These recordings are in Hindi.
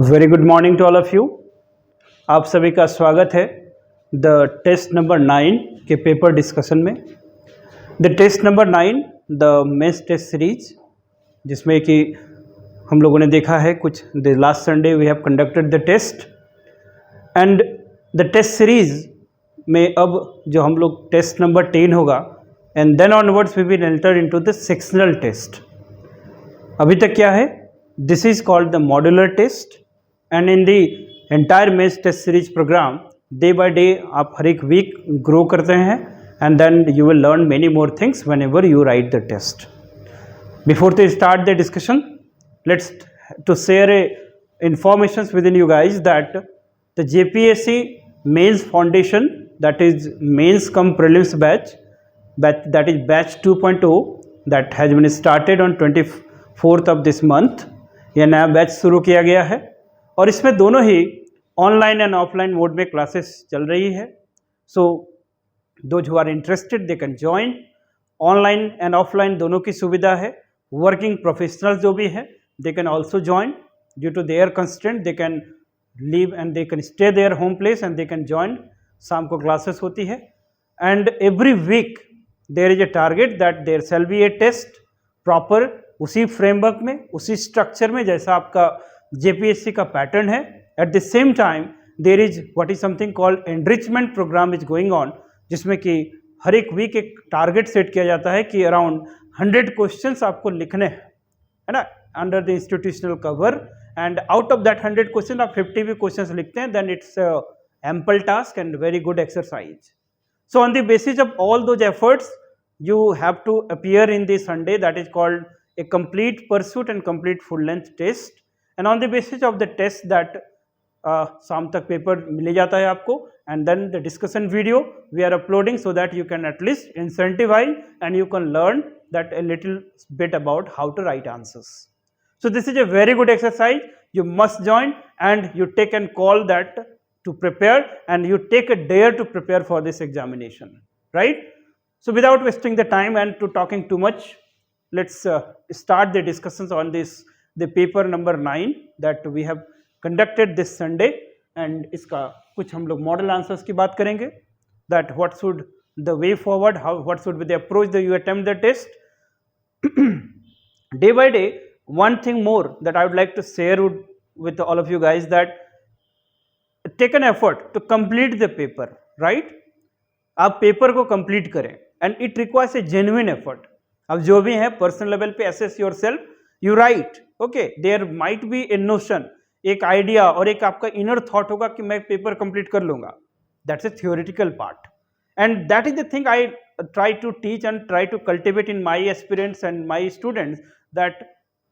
Very good morning to all of you. आप सभी का स्वागत है द टेस्ट नंबर 9 के पेपर डिस्कशन में। The test number 9 the mains test series, जिसमें कि हम लोगों ने देखा है कुछ the last Sunday we have conducted the test and the test series में अब जो हम लोग टेस्ट नंबर 10 होगा and then onwards we will enter into the sectional test. अभी तक क्या है, this is called the modular test and in the entire mains test series program day by day आप हर एक वीक ग्रो करते हैं and then you will learn many more things whenever you write the test. Before to start the discussion, let's to share a informations within you guys that the JPSC mains foundation, that is mains cum prelims batch, that is batch 2.0 that has been started on 24th of this month। यह नया बैच शुरू किया गया है और इसमें दोनों ही ऑनलाइन एंड ऑफलाइन मोड में क्लासेस चल रही है। So those who are interested they can join. Online and offline दोनों की सुविधा है। वर्किंग प्रोफेशनल्स जो भी है they can also join due to their constraint, they can leave and they can stay their home place and they can join. शाम को क्लासेस होती है and every week there is a target that there shall be a test proper उसी फ्रेमवर्क में, उसी स्ट्रक्चर में जैसा आपका जेपीएससी का पैटर्न है। At the same time there is what is something called enrichment program is going on, जिसमें कि हर एक वीक एक टारगेट सेट किया जाता है कि अराउंड 100 क्वेश्चंस आपको लिखने हैं, है ना, under the institutional cover. And out of that 100 question आप 50 भी क्वेश्चंस लिखते हैं, then it's ample task and very good exercise. So on the basis of all those efforts you have to appear in the Sunday, that is called a complete pursuit and complete full length test, and on the basis of the test that शाम तक पेपर मिल जाता है आपको and then the discussion video we are uploading so that you can at least incentivize and you can learn that a little bit about how to write answers. So this is a very good exercise, you must join and you take and call that to prepare and you take a dare to prepare for this examination, right? So without wasting the time and to talking too much, let's start the discussions on this the paper number 9 that we have conducted this Sunday and इसका कुछ हम लोग मॉडल आंसर्स की बात करेंगे, that what should the way forward, how what should be the approach that you attempt the test. Day by day, one thing more that I would like to share with all of you guys, that take an effort to complete the paper, right? आप पेपर को कंप्लीट करें and it requires a genuine effort. अब जो भी है पर्सनल लेवल पे assess yourself, you right, okay, there might be a notion, एक आइडिया और एक आपका इनर थॉट होगा कि मैं पेपर कंप्लीट कर लूंगा, that's a theoretical part and that is the thing I try to teach and try to cultivate in my aspirants and my students, that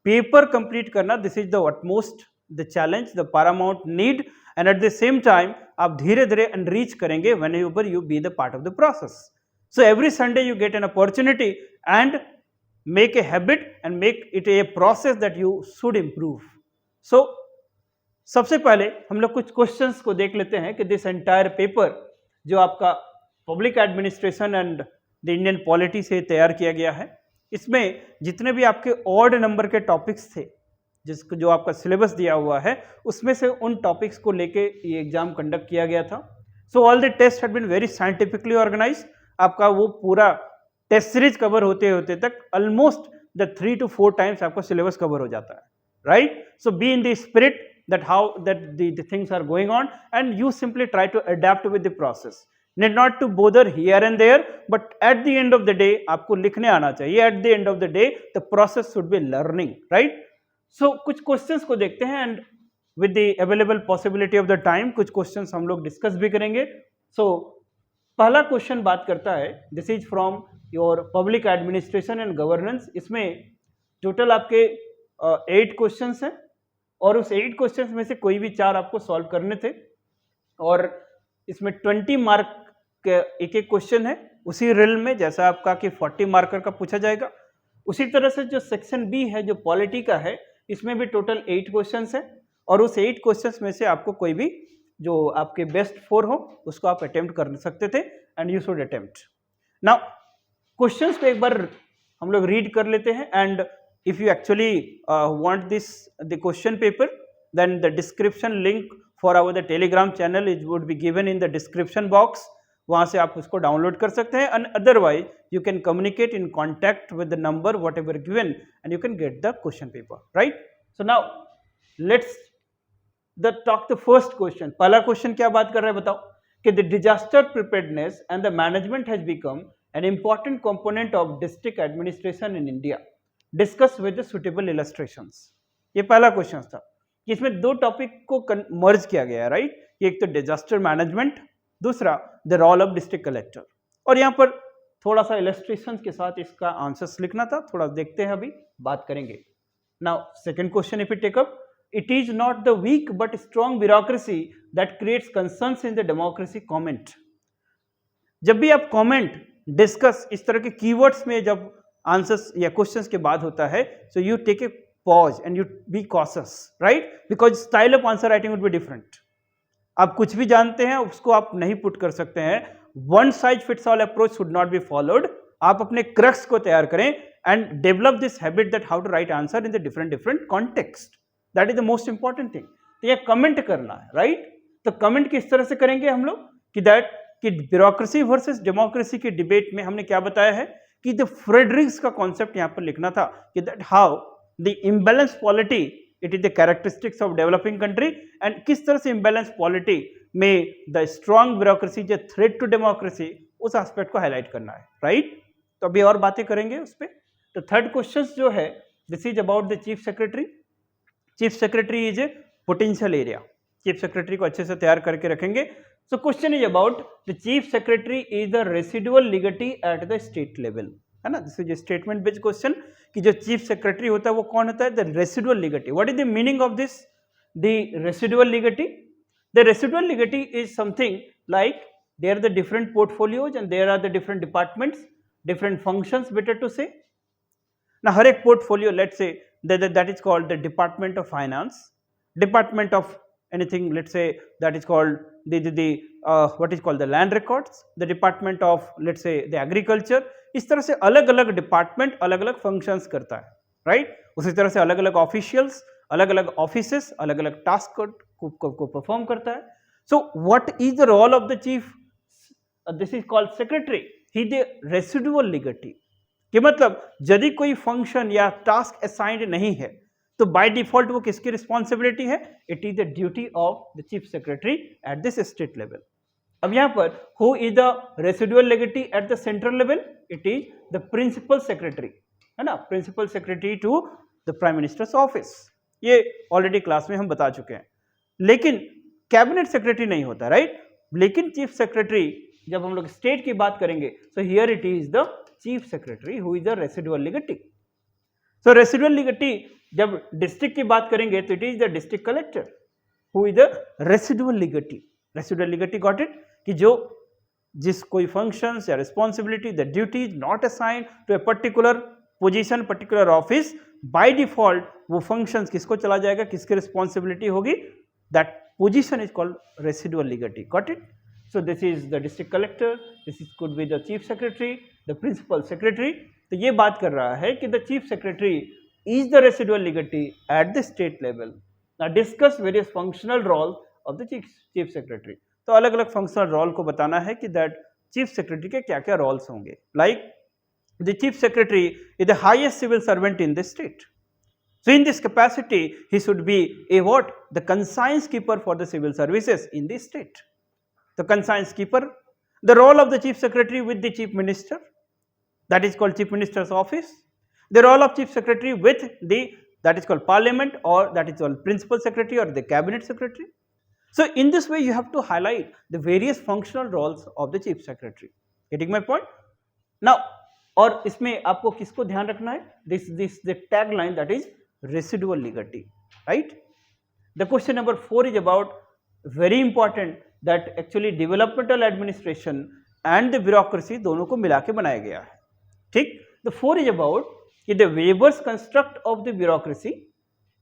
paper complete करना this is the utmost the challenge, the paramount need, and at the same time आप धीरे धीरे एनरीच करेंगे whenever you be the part of the process. So every Sunday you get an opportunity and make a habit and make it a process that you should improve. So सबसे पहले हम लोग कुछ क्वेश्चंस को देख लेते हैं कि दिस एंटायर पेपर जो आपका public administration and the Indian polity से तैयार किया गया है, इसमें जितने भी आपके ऑड नंबर के टॉपिक्स थे जिसको जो आपका सिलेबस दिया हुआ है उसमें से उन टॉपिक्स को लेके ये एग्जाम कंडक्ट किया गया था। So all the test had been very scientifically organised. आपका वो पूरा टेस्ट सीरीज कवर होते होते तक ऑलमोस्ट द 3 to 4 टाइम्स आपका सिलेबस कवर हो जाता है, right? So be in the spirit that how that the things are going on and you simply try to adapt with the process, need not to bother here and there, but at the end of the day आपको लिखने आना चाहिए। at the end of the day the process should be learning, right? सो कुछ क्वेश्चंस को देखते हैं and with the available possibility of the time कुछ क्वेश्चंस हम लोग डिस्कस भी करेंगे। सो पहला क्वेश्चन बात करता है, this is from your public administration and governance. इसमें टोटल आपके 8 क्वेश्चंस हैं और उस 8 क्वेश्चंस में से कोई भी 4 आपको सॉल्व करने थे और इसमें 20 मार्क के एक एक क्वेश्चन है उसी रिल में, जैसा आपका कि 40 मार्कर का पूछा जाएगा। उसी तरह से जो सेक्शन बी है जो पॉलिटी का है, इसमें भी टोटल 8 क्वेश्चंस हैं और उस 8 क्वेश्चंस में से आपको कोई भी जो आपके बेस्ट 4 हो उसको आप अटेम्प्ट कर सकते थे and you should attempt. Now questions को एक बार हम लोग रीड कर लेते हैं and if you actually want this the question paper then the description link for our the telegram channel it would be given in the description box. वहाँ से आप उसको डाउनलोड कर सकते हैं, and otherwise you can communicate in contact with the number whatever given and you can get the question paper, right? So now let's talk the first question. पहला क्वेश्चन क्या बात कर रहा है बताओ कि the disaster preparedness and the management has become an important component of district administration in India. Discuss with the suitable illustrations. ये पहला क्वेश्चन था कि इसमें दो टॉपिक को मर्ज किया गया है, राइट? एक तो डिजास्टर मैनेजमेंट, दूसरा the role of district collector, और यहाँ पर थोड़ा सा इलस्ट्रेशन के साथ इसका आंसर्स लिखना था, थोड़ा देखते हैं, अभी बात करेंगे. Now second question if you take up, it is not the weak but strong bureaucracy that creates concerns in the democracy. Comment. जब भी आप कमेंट डिस्कस इस तरह के कीवर्ड्स में जब आंसर्स या क्वेश्चंस के बाद होता है, so you take a pause and you be cautious, right? Because style of answer writing would be different. आप कुछ भी जानते हैं उसको आप नहीं पुट कर सकते हैं. One size fits all approach should not be followed. आप अपने क्रक्स को तैयार करें and develop this habit that how to write answer in the different context. That is the most important thing. तो ये कमेंट करना है, राइट? तो कमेंट किस तरह से करेंगे हम लोग कि ब्यूरोक्रेसी वर्सेस डेमोक्रेसी के डिबेट में हमने क्या बताया है कि द फ्रेडरिक्स का कॉन्सेप्ट यहां पर लिखना था कि that how the imbalance polity it is the characteristics of developing country, and किस तरह से इम्बैलेंस पॉलिटी में द स्ट्रॉन्ग ब्यूरोक्रेसी जो थ्रेट टू डेमोक्रेसी, उस एस्पेक्ट को हाईलाइट करना है, राइट? तो अभी और बातें करेंगे उस पर. तो थर्ड क्वेश्चन जो है this is about the chief secretary. Chief secretary is a potential area. Chief secretary को अच्छे से तैयार करके रखेंगे. So question is about the chief secretary is the residual legatee at the state level, है ना? This is statement based question कि जो चीफ सेक्रेटरी होता है वो कौन होता है? The residual legatee. What is the meaning of this? The residual legatee. The residual legatee is something like there are the different portfolios and there are the different departments, different functions, better to say ना. हर एक portfolio, let's say that is called the department of finance, department of anything, let's say that is called the what is called the land records, the department of let's say the agriculture. इस तरह से अलग अलग डिपार्टमेंट अलग अलग फंक्शंस करता है, राइट? उसी तरह से अलग अलग ऑफिशियल्स, अलग अलग ऑफिसेस, अलग अलग टास्क को परफॉर्म करता है. So what is the role of the chief? This is called secretary. He the residual legatee कि मतलब यदि कोई फंक्शन या टास्क असाइंड नहीं है तो बाय डिफॉल्ट वो किसकी रिस्पॉन्सिबिलिटी है? It is the duty of the chief secretary at this state level. अब यहां पर who is the residual legatee at the central level? It is the principal secretary, है ना? Principal secretary to the prime ministers office. ये ऑलरेडी क्लास में हम बता चुके हैं. लेकिन कैबिनेट सेक्रेटरी नहीं होता, राइट? लेकिन चीफ सेक्रेटरी जब हम लोग स्टेट की बात करेंगे, so here it is the chief secretary who is the residual legatee. So residual legatee जब डिस्ट्रिक्ट की बात करेंगे तो it is the district collector who is the residual legatee. Residual legatee got it? कि जो जिस कोई फंक्शंस या responsibility the duty is not assigned to a particular position, particular office, by default वो फंक्शंस किसको चला जाएगा, किसकी रिस्पॉन्सिबिलिटी होगी? That position is called residual legatee. Got it? So this is the district collector, this is could be the chief secretary, the principal secretary. तो ये बात कर रहा है कि the chief secretary is the residual legatee at the state level. Now discuss various functional roles of the chief secretary. तो अलग अलग functional role को बताना है कि that chief secretary के क्या क्या roles होंगे. Like the chief secretary is the highest civil servant in the state. So in this capacity he should be a what? The conscience keeper for the civil services in the state. The conscience keeper, the role of the chief secretary with the chief minister, that is called chief minister's office. The role of chief secretary with the that is called parliament, or that is called principal secretary or the cabinet secretary. So in this way you have to highlight the various functional roles of the chief secretary. Getting my point? Now, और इसमें आपको किसको ध्यान रखना है? This the tagline that is residual legatee, right? The question number 4 is about very important that actually developmental administration and the bureaucracy दोनों को मिला के बनाया गया है. ठीक? The 4 is about कि the Weber's construct of the bureaucracy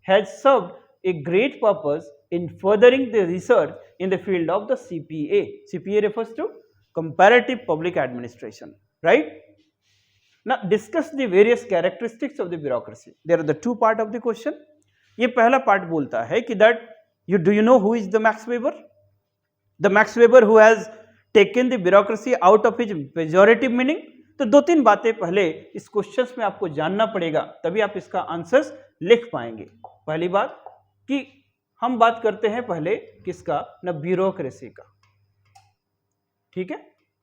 has served a great purpose in furthering the research in the field of the CPA. CPA refers to comparative public administration, right? Now discuss the various characteristics of the bureaucracy. There are the two part of the question. ये पहला पार्ट बोलता है कि that do you know who is the Max Weber? The Max Weber who has taken the bureaucracy out of his pejorative meaning. तो दो तीन बातें पहले इस क्वेश्चंस में आपको जानना पड़ेगा, तभी आप इसका आंसर्स लिख पाएंगे। पहली बात कि हम बात करते हैं पहले किसका, ना ब्यूरोक्रेसी का, ठीक है,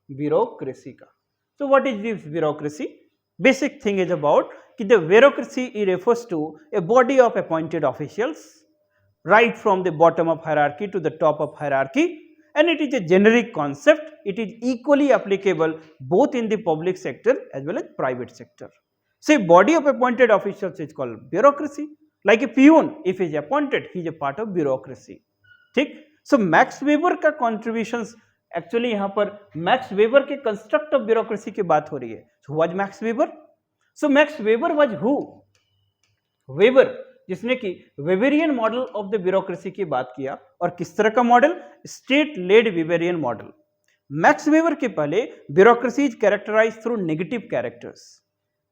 ब्यूरोक्रेसी का। So what is this bureaucracy? Basic thing is about कि the bureaucracy refers to a body of appointed officials right from the bottom of hierarchy to the top of hierarchy, and it is a generic concept. It is equally applicable both in the public sector as well as private sector. So a body of appointed officials is called bureaucracy. Like a peon, if he is appointed, he is a part of bureaucracy. ठीक? So मैक्स वेबर का contributions एक्चुअली यहाँ पर मैक्स वेबर के कंस्ट्रक्ट ऑफ ब्यूरोक्रेसी की बात हो रही है। So was Max Weber? So Max Weber was who? Weber जिसने कि Weberian model of the bureaucracy की बात किया, और किस तरह का model, state led Weberian model. Max Weber के पहले bureaucracy is characterised through negative characters,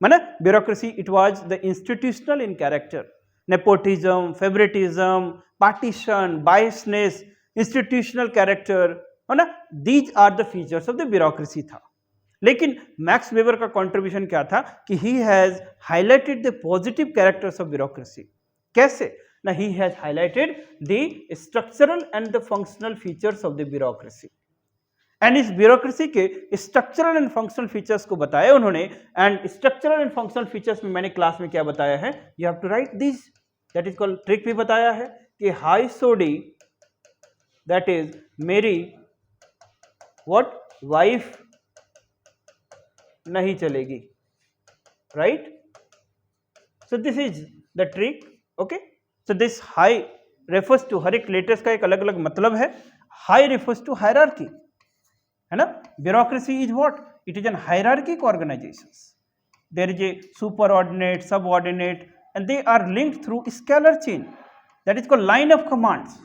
माने bureaucracy it was the institutional in character, nepotism, favouritism, partition, biasness, institutional character, है ना, these are the features of the bureaucracy था। लेकिन मैक्स वेबर का कंट्रीब्यूशन क्या था कि he has highlighted the positive characters of bureaucracy. कैसे ना, he has highlighted the structural and the functional features of the bureaucracy, and इस ब्यूरोक्रेसी के स्ट्रक्चरल एंड फंक्शनल फीचर्स को बताया उन्होंने। And structural and functional features में मैंने क्लास में क्या बताया है, you have to write this, that is called trick भी बताया है कि हाई सोडी दैट इज मेरी व्हाट वाइफ नहीं चलेगी, right. So this is the trick, okay. So this hi refers to, हर एक लेटर्स का एक अलग अलग मतलब है। हाई रेफर्स टू हायरार्की, है ना। Bureaucracy is what, it is an hierarchic organisations, there is a superordinate, subordinate, and they are linked through scalar chain, that is called line of commands.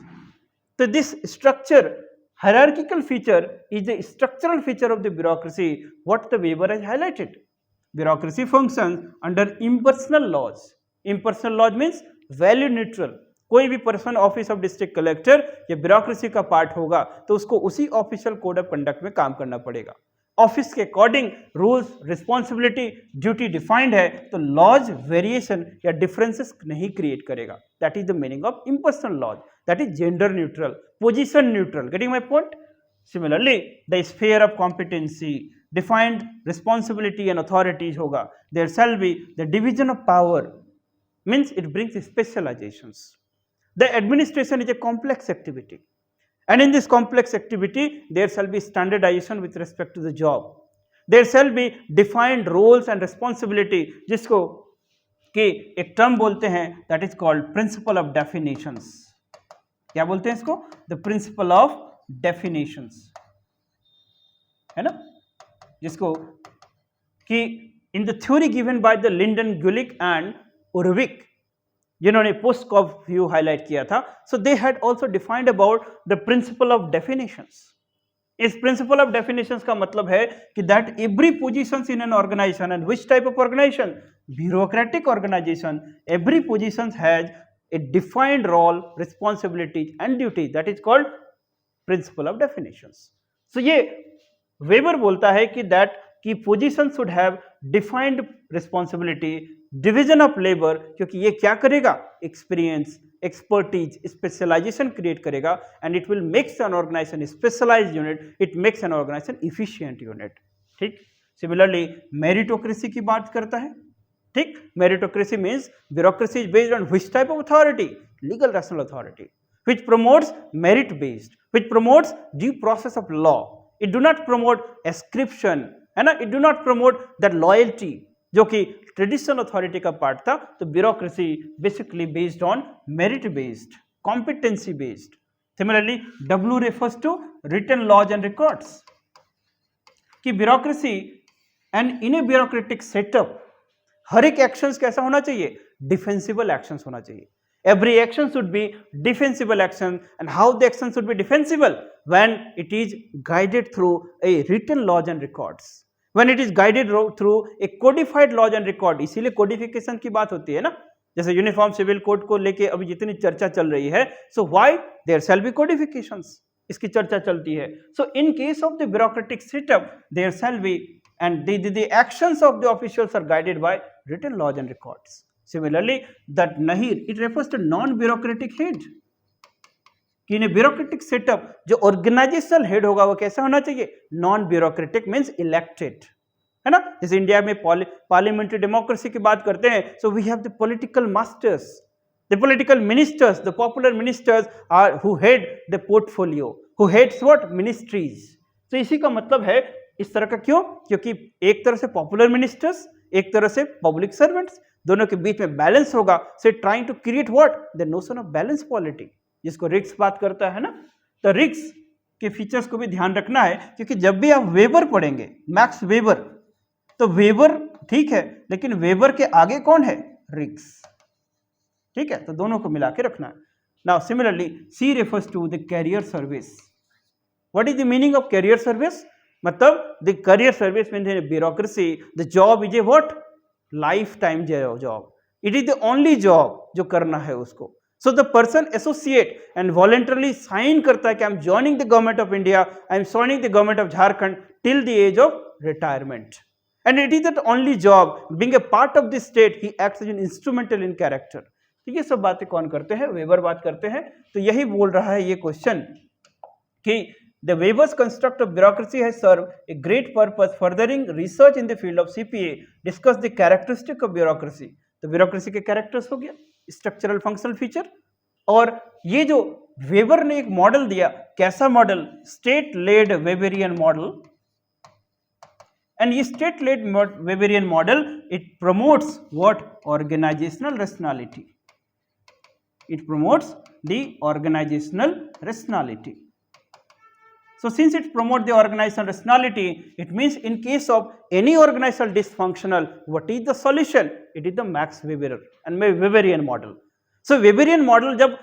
तो this structure, hierarchical feature is the structural feature of the bureaucracy, what the Weber has highlighted. Bureaucracy functions under impersonal laws. Impersonal laws means value neutral. कोई भी person office of district collector या ब्यूरोक्रेसी का पार्ट होगा तो उसको उसी ऑफिशियल कोड ऑफ कंडक्ट में काम करना पड़ेगा। ऑफिस के according rules, responsibility, duty defined है, तो लॉज वेरिएशन या डिफरेंसेस नहीं क्रिएट करेगा। That is the meaning of impersonal laws, that is gender neutral, position neutral. Getting my point? Similarly the sphere of competency, defined responsibility and authorities होगा। There shall be the division of power, means it brings specialisations. The administration is a complex activity, and in this complex activity there shall be standardization with respect to the job, there shall be defined roles and responsibility, जिसको कि एक टर्म बोलते हैं that is called principle of definitions। क्या बोलते हैं इसको? the principle of definitions, है ना, जिसको कि in the theory given by the Linden, Gulick and Urwick, जिन्होंने पोस्ट कॉप व्यू हाईलाइट किया था। So they had also defined about the principle of definitions. इस प्रिंसिपल ऑफ डेफिनेशंस का मतलब है कि that every positions in an organisation, and which type of organisation, bureaucratic organisation, every positions has a defined role, responsibilities and duties, that is called principle of definitions. So ये वेबर बोलता है कि दैट की position should have defined responsibility, division of labour, क्योंकि ये क्या करेगा, एक्सपीरियंस, एक्सपर्टीज, स्पेशलाइजेशन क्रिएट करेगा, and it will makes an organisation specialised unit, it makes an organisation efficient unit. ठीक। सिमिलरली मेरिटोक्रेसी की बात करता है। ठीक। Meritocracy means bureaucracy is based on which type of authority, legal rational authority, which promotes merit based, which promotes due process of law, it do not promote ascription, है ना, it do not promote that loyalty जो कि ट्रेडिशनल अथॉरिटी का पार्ट था। तो bureaucracy basically based on merit based, competency based. Similarly W refers to written laws and records, कि bureaucracy and in a bureaucratic setup हर एक एक्शंस कैसा होना चाहिए, डिफेंसिबल एक्शंस होना चाहिए। Every action should be defensible action, and how the action should be defensible? When it is guided through a written laws and records, when it is guided through a codified laws and record। इसीलिए codification की बात होती है ना, जैसे यूनिफॉर्म सिविल कोड को लेके अभी जितनी चर्चा चल रही है, so why there shall be codifications, इसकी चर्चा चलती है. So in case of the bureaucratic setup there shall be and the actions of the officials are guided by written laws and records. Similarly, that nahi, it refers to non-bureaucratic head. कि इन ब्यूरोक्रेटिक सेटअप जो ऑर्गेनाइजेशनल हेड होगा वो कैसा होना चाहिए, नॉन ब्यूरोक्रेटिक मींस इलेक्टेड, है ना. जैसे इंडिया में पार्लियामेंट्री डेमोक्रेसी की बात करते हैं, so we have the political masters, the political ministers, the popular ministers are who head the portfolio, who heads what, ministries. तो इसी का मतलब है इस तरह का. क्यों? क्योंकि एक तरह से पॉपुलर मिनिस्टर्स, एक तरह से पब्लिक सर्वेंट्स, दोनों के बीच में बैलेंस होगा. So trying to create what, the notion of balance polity, जिसको रिक्स बात करता है ना. तो रिक्स के फीचर्स को भी ध्यान रखना है, क्योंकि जब भी आप वेबर पढ़ेंगे, मैक्स वेबर, तो वेबर ठीक है, लेकिन वेबर के आगे कौन है, रिक्स. ठीक है, तो दोनों को मिला के रखना है. Now similarly C refers to the career service. What is the meaning of career service? मतलब the career service means in bureaucracy the job is a what, life time job. It is the only job जो करना है उसको. So the person associate and voluntarily sign करता है कि I am joining the government of India, I am joining the government of Jharkhand till the as of retirement. And it is the only job, being a part of the state he acts as an instrumental in character. तो ये सब बातें कौन करते हैं, वेबर बात करते हैं. तो यही बोल रहा है ये क्वेश्चन कि the Weber's construct of bureaucracy has served a great purpose furthering research in the field of CPA. Discuss the characteristic of bureaucracy. तो bureaucracy के characters हो गया, structural functional feature. और ये जो वेबर ने एक मॉडल दिया, कैसा model, state led Weberian model. And ये state led Weberian model it promotes what, organisational rationality. It promotes the organisational rationality. So since it promotes the organizational rationality, it means in case of any organizational dysfunctional, what is the solution? It is the Max Weber and Weberian model. So Weberian model जब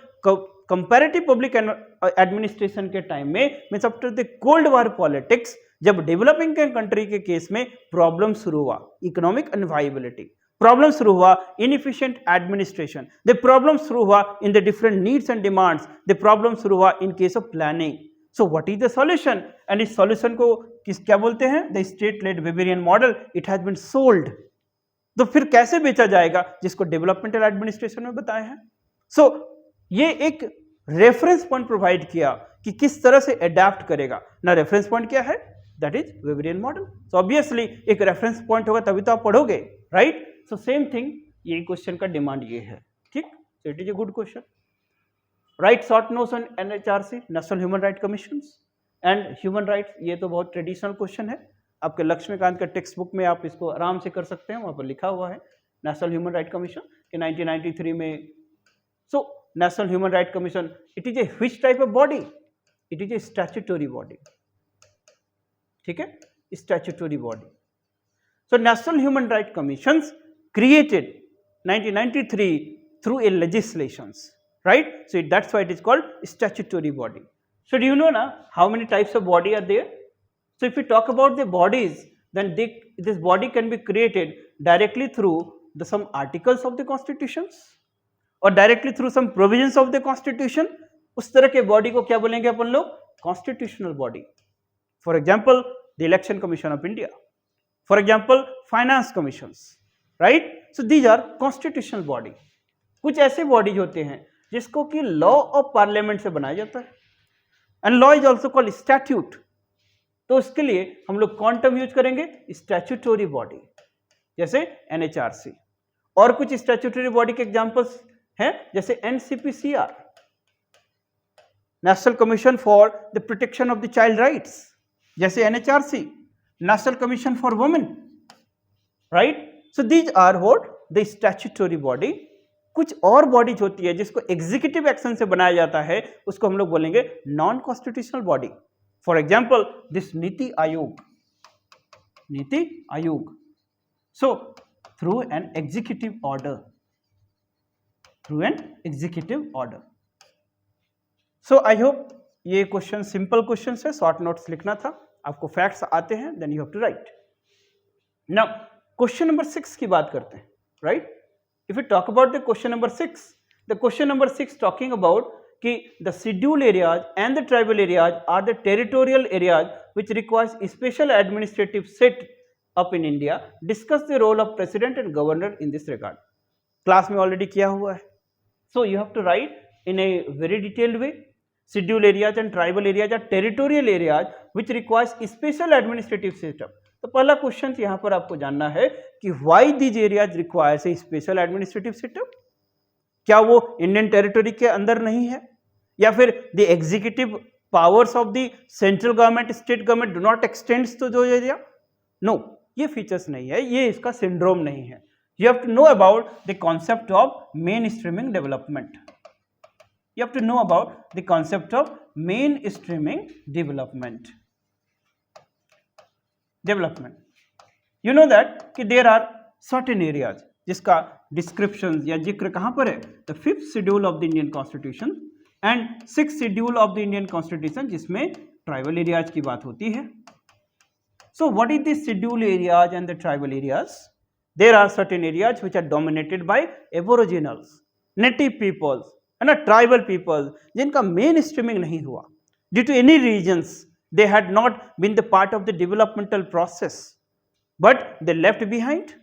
comparative public administration के टाइम में, means after the Cold War politics, जब डेवलपिंग कंट्री के केस में प्रॉब्लम शुरू हुआ, इकोनॉमिक अनवाइबिलिटी प्रॉब्लम शुरू हुआ, इनएफिशिएंट एडमिनिस्ट्रेशन, द प्रॉब्लम शुरू हुआ in the different needs and demands, the problem शुरू हुआ इन case of planning. So what is the solution? And इस solution को क्या बोलते हैं, the state-led Weberian model. It has been sold. तो फिर कैसे बेचा जाएगा, जिसको डेवलपमेंटल एडमिनिस्ट्रेशन में बताए हैं. सो ये एक रेफरेंस पॉइंट प्रोवाइड किया कि किस तरह से अडेप्ट करेगा ना. रेफरेंस पॉइंट क्या है, that is Weberian model. So obviously एक रेफरेंस पॉइंट होगा तभी तो आप पढ़ोगे, राइट. सो सेम थिंग, ये क्वेश्चन का डिमांड ये है, ठीक. So it is a good question. Right short notes on NHRC, national human right commissions and human rights. ये तो बहुत ट्रेडिशनल क्वेश्चन है, आपके लक्ष्मीकांत का टेक्स्ट बुक में आप इसको आराम से कर सकते हैं, वहाँ पर लिखा हुआ है नेशनल ह्यूमन राइट कमीशन के 1993 में. So national human right commission, it is A which type of body, it is A statutory body. ठीक है, statutory body. So national human right commissions created 1993 through a legislations. Right? So that's why it is called statutory body. So do you know now how many types of body are there? So if we talk about the bodies, then this body can be created directly through some articles of the constitutions or directly through some provisions of the constitution. उस तरह के body को क्या बोलेंगे अपन लोग, constitutional body. For example, the Election Commission of India. For example, finance commissions. Right? So these are constitutional body. कुछ ऐसे bodies होते हैं जिसको कि लॉ ऑफ पार्लियामेंट से बनाया जाता है. And law is also called statute. तो उसके लिए हम लोग कौन टर्म यूज करेंगे, स्टैट्यूटरी बॉडी, जैसे NHRC. और कुछ स्टैट्यूटरी बॉडी के एग्जांपल्स हैं, जैसे NCPCR, national commission for the protection of the child rights, जैसे NHRC, national commission for women. Right. So these are what, the statutory body. कुछ और बॉडीज होती है जिसको एग्जीक्यूटिव एक्शन से बनाया जाता है, उसको हम लोग बोलेंगे non constitutional body. For example this Niti Aayog, Niti Aayog. So through an executive order, through an executive order. So I hope ये क्वेश्चन सिंपल क्वेश्चन है, शॉर्ट नोट्स लिखना था, आपको फैक्ट्स आते हैं, then you have to write. Now question number 6 की बात करते हैं, right. If we talk about the question number 6, the question number 6 talking about कि the scheduled areas and the tribal areas are the territorial areas which requires special administrative set up in India. Discuss the role of president and governor in this regard. Class में ऑलरेडी किया हुआ है. So you have to write in a very detailed way. Scheduled areas and tribal areas are territorial areas which requires special administrative setup. तो पहला क्वेश्चन यहाँ पर आपको जानना है कि why these areas requires a special administrative setup? क्या वो इंडियन टेरिटरी के अंदर नहीं है, या फिर the executive powers of the central government, state government do not extends to जो एरिया? नो, ये फीचर्स नहीं है, ये इसका सिंड्रोम नहीं है. You have to know about the concept of mainstreaming development. You have to know about the concept of mainstreaming development. You know that कि there are certain areas जिसका डिस्क्रिप्शन या जिक्र कहाँ पर है? The 5th schedule of the Indian Constitution and 6th schedule of the Indian Constitution, जिसमें ट्राइबल एरियाज की बात होती है. So what is the scheduled areas and the tribal areas? There are certain areas which are dominated by aboriginals, native peoples and tribal peoples जिनका मेन स्ट्रीमिंग नहीं हुआ. Due to any reasons they had not been the part of the developmental process but they left behind.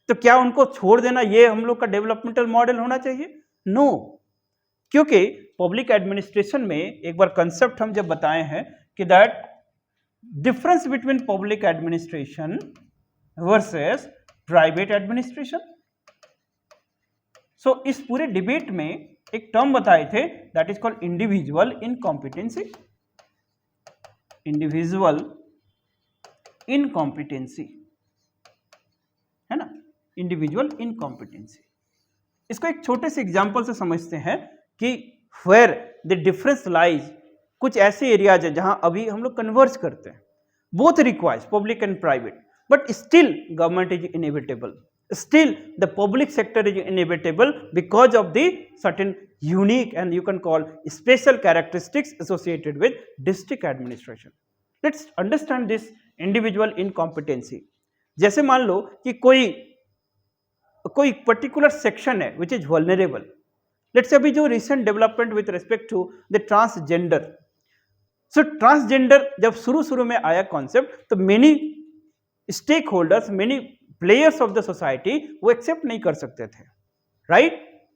तो क्या उनको छोड़ देना ये हम लोग का डेवलपमेंटल मॉडल होना चाहिए? नो, क्योंकि पब्लिक एडमिनिस्ट्रेशन में एक बार कंसेप्ट हम जब बताए हैं कि that difference between public administration versus private administration. So इस पूरे डिबेट में एक टर्म बताए थे that is called individual incompetency. Individual incompetency है ना, इंडिविजुअल इनकॉम्पिटेंसी. इसको एक छोटे से एग्जांपल से समझते हैं कि वेयर द डिफरेंस लाइज. कुछ ऐसे एरियाज है जहां अभी हम लोग कन्वर्ज करते हैं, both requires public and private, but still government is inevitable, still the public sector is inevitable because of the certain unique and you can call special characteristics associated with district administration. Let's understand this individual incompetency. जैसे मान लो कि कोई particular section है which is vulnerable. Let's say अभी जो recent development with respect to the transgender. So transgender जब शुरू में आया concept तो many stake holders, many players of the society वो एक्सेप्ट नहीं कर सकते थे, राइट?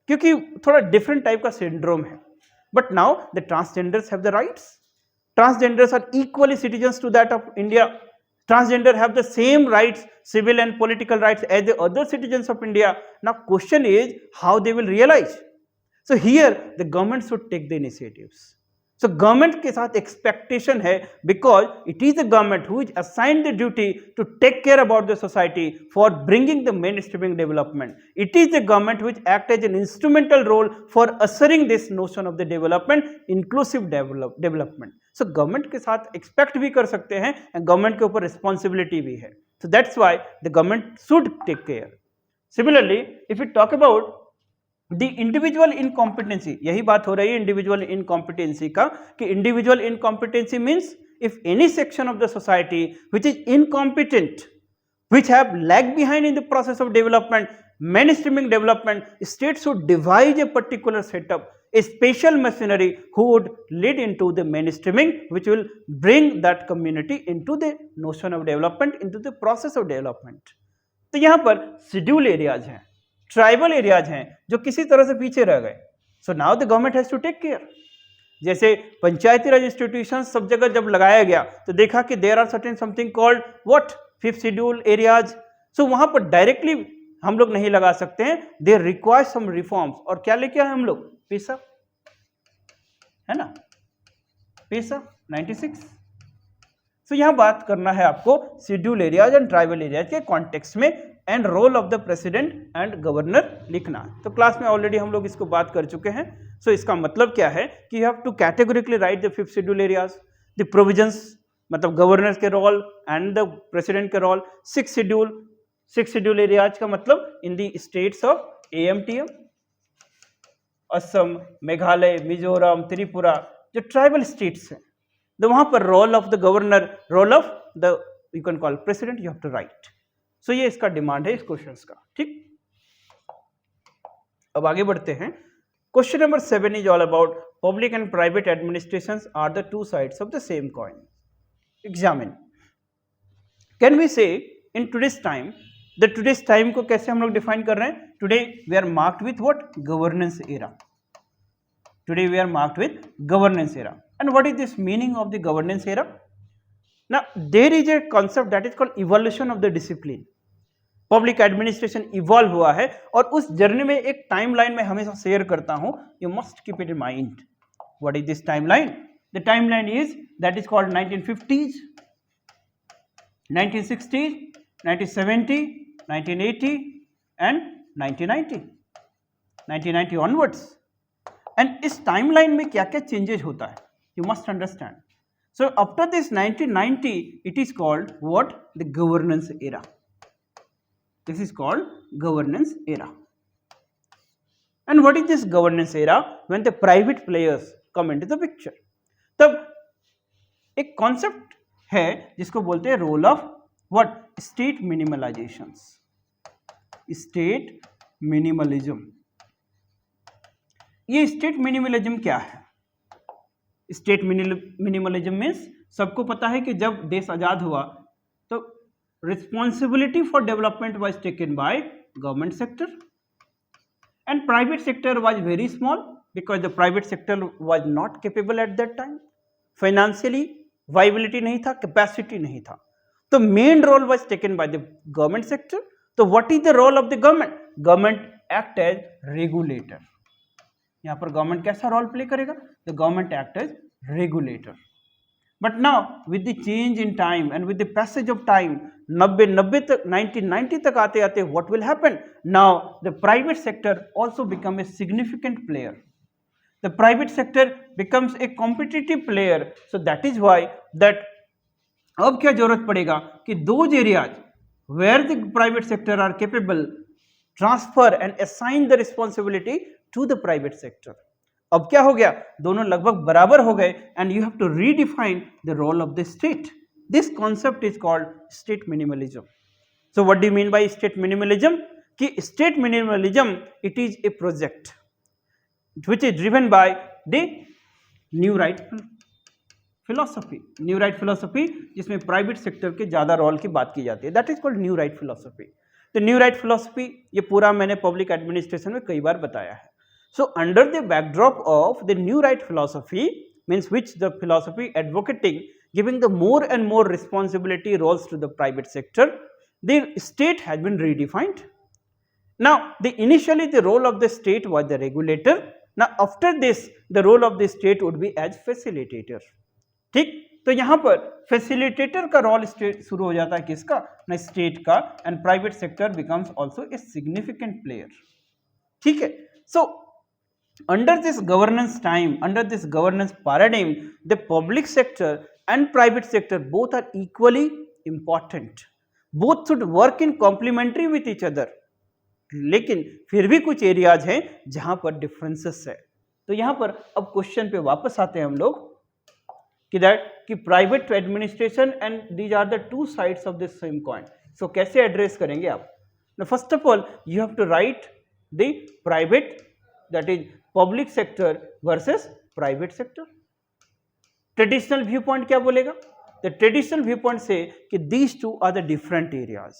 क्योंकि थोड़ा डिफरेंट टाइप का सिंड्रोम है. But now the transgenders have the rights. Transgenders are equally citizens to that of India. Transgender have the same rights, civil and political rights as the other citizens of India. Now question is how they will realise. So here the government should take the initiatives. So government के साथ expectation है because it is the government who is assigned the duty to take care about the society for bringing the mainstreaming development. It is the government which act as an instrumental role for ushering this notion of the development, inclusive development. So government के साथ expect भी कर सकते हैं and government के ऊपर responsibility भी है. So that's why the government should take care. Similarly, if we talk about the individual incompetency, यही बात हो रही है इंडिविजुअल इनकॉम्पिटेंसी का कि individual incompetency means if any section of the society which is incompetent, which have lag behind in the process of development, mainstreaming development, state should devise a particular setup, a special machinery who would lead into the mainstreaming, which will bring that community into the notion of development, into the process of development. तो यहाँ पर शेड्यूल एरियाज हैं, ट्राइबल एरियाज हैं जो किसी तरह से पीछे रह गए. So now the government has to take care. जैसे पंचायती राज इंस्टीट्यूशन सब जगह जब लगाया गया तो देखा कि there are certain something called what 5th schedule areas. So वहां पर डायरेक्टली हम लोग नहीं लगा सकते हैं, दे रिक्वायर सम रिफॉर्म्स. और क्या लेके आए हम लोग? पेशा, है ना, पेशा 96. सो यहां बात करना है आपको schedule areas and tribal areas के कॉन्टेक्स्ट में and role of the president and governor लिखना. तो क्लास में ऑलरेडी हम लोग इसको बात कर चुके हैं. सो इसका मतलब क्या है कि you have to categorically write the 5th schedule areas, the provisions मतलब गवर्नर के रोल एंड द प्रेसिडेंट के रोल. 6th शेड्यूल एरियाज का मतलब in the states of AMTM, Assam, Meghalaya, Mizoram, Tripura, जो ट्राइबल स्टेट्स हैं, तो वहां पर role of the governor, role of the you can call president, you have to write. So ये इसका डिमांड है इस क्वेश्चंस का. ठीक, अब आगे बढ़ते हैं। Question number 7 is all about public and private administrations are the two sides of the same coin. Examine, can we say in today's time, the today's time को कैसे हम लोग डिफाइन कर रहे हैं? Today we are marked with what? Governance era. Today we are marked with governance era. And what is this meaning of the governance era? Now there is a concept that is called evolution of the discipline. Public administration evolve हुआ है और उस जर्नी में एक टाइमलाइन में हमेशा शेयर करता हूं, you must keep it in mind. What is this timeline? The timeline is that is called 1950s, 1960s, 1970, 1980 and 1990, 1990 onwards. And इस टाइमलाइन में क्या क्या चेंजेस होता है, you must understand. So after this 1990, it is called what? The governance era. This is called governance era. And what is this governance era? When the private players come into the picture. तब एक concept है जिसको बोलते हैं role of what? State minimalizations. State minimalism. ये state minimalism क्या है? स्टेट मिनिमलिज्म मीन्स सबको पता है कि जब देश आजाद हुआ तो responsibility for development was taken by government sector and private sector was very small because the private sector was not capable at that time. Financially viability नहीं था, कैपेसिटी नहीं था, तो main role was taken by the government sector. तो what is the role of the government? Government act as regulator. यहाँ पर गवर्नमेंट कैसा रोल प्ले करेगा? The government act as regulator. But now with the change in time and with the passage of time 90 तक 1990 तक आते आते what will happen? Now the private sector also become a significant player. The private sector becomes a competitive player. So that is why that अब क्या जरूरत पड़ेगा कि those areas where the private sector are capable transfer and assign the responsibility to the private sector. अब क्या हो गया? दोनों लगभग बराबर हो गए and you have to redefine the role of the state. This concept is called state minimalism. So what do you mean by state minimalism? कि state minimalism it is a project which is driven by the new right philosophy. New right philosophy जिसमें प्राइवेट सेक्टर के ज्यादा रोल की बात की जाती है, that is called new right philosophy. तो न्यू राइट फिलोसफी ये पूरा मैंने पब्लिक एडमिनिस्ट्रेशन में कई बार बताया है। So under the backdrop of the new right philosophy means which the philosophy advocating giving the more and more responsibility roles to the private sector, the state has been redefined. Now initially the role of the state was the regulator. Now after this the role of the state would be as facilitator. ठीक, तो यहाँ पर फैसिलिटेटर का रोल स्टेट शुरू हो जाता है किसका? ना स्टेट का। And private sector becomes also a significant player. ठीक है, सो under this governance time, under this governance paradigm, the public sector and private sector both are equally important. Both should work in complementary with each other. लेकिन फिर भी कुछ एरियाज हैं जहां पर डिफरेंसेस है। तो यहां पर अब क्वेश्चन पे वापस आते हैं हम लोग कि private administration and these are the two sides of this same coin. So कैसे एड्रेस करेंगे आप? First of all you have to write the private, that is public sector versus private sector. Traditional view point क्या बोलेगा? द ट्रेडिशनल व्यू पॉइंट से कि these two are the different areas.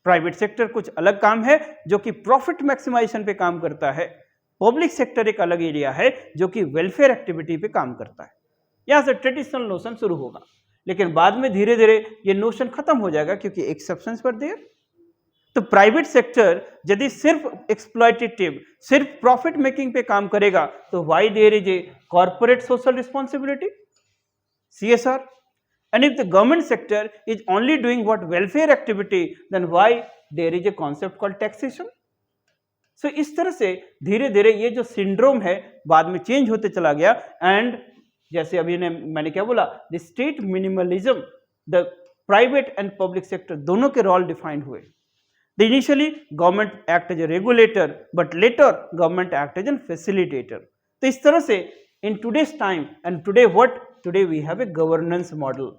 Private sector कुछ अलग काम है जो कि प्रॉफिट मैक्सिमाइजेशन पे काम करता है, पब्लिक सेक्टर एक अलग एरिया है जो कि वेलफेयर एक्टिविटी पे काम करता है। यहां से ट्रेडिशनल नोशन शुरू होगा, लेकिन बाद में धीरे धीरे ये नोशन खत्म हो जाएगा क्योंकि एक्सेप्शंस पर देयर। तो प्राइवेट सेक्टर यदि सिर्फ एक्सप्लॉयटेटिव, सिर्फ प्रॉफिट मेकिंग पे काम करेगा तो why there is a corporate social responsibility, CSR, and if the government sector is only doing what welfare activity then why there is a concept called taxation. So इस तरह से धीरे धीरे ये जो सिंड्रोम है बाद में चेंज होते चला गया। एंड जैसे अभी मैंने क्या बोला, the state minimalism, the private and public sector दोनों के रोल डिफाइंड हुए। Initially government act as a regulator, but later government act as a facilitator. तो इस तरह से in today's time and today we have a governance model.